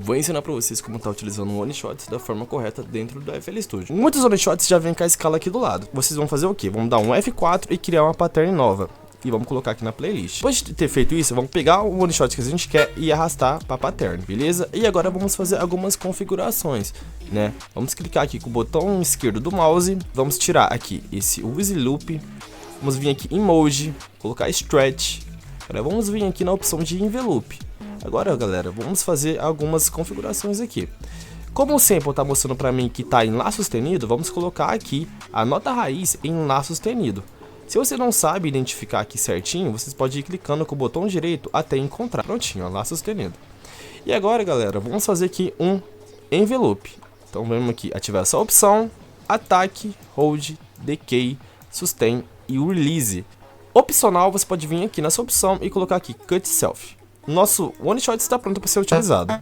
Vou ensinar pra vocês como tá utilizando o One Shots da forma correta dentro do FL Studio. Muitos One Shots já vem com a escala aqui do lado. Vocês vão fazer o quê? Vamos dar um F4 e criar uma pattern nova. E vamos colocar aqui na playlist. Depois de ter feito isso, vamos pegar o One Shot que a gente quer e arrastar para pattern, beleza? E agora vamos fazer algumas configurações, né? Vamos clicar aqui com o botão esquerdo do mouse. Vamos tirar aqui esse Use Loop. Vamos vir aqui em Emoji, colocar Stretch. Agora vamos vir aqui na opção de Envelope. Agora, galera, vamos fazer algumas configurações aqui. Como o sample está mostrando para mim que está em Lá sustenido, vamos colocar aqui a nota raiz em Lá sustenido. Se você não sabe identificar aqui certinho, vocês podem ir clicando com o botão direito até encontrar. Prontinho, ó, Lá sustenido. E agora, galera, vamos fazer aqui um envelope. Então vamos aqui ativar essa opção, Attack, Hold, Decay, Sustain e Release. Opcional, você pode vir aqui nessa opção e colocar aqui Cut Self. Nosso One Shot está pronto para ser utilizado.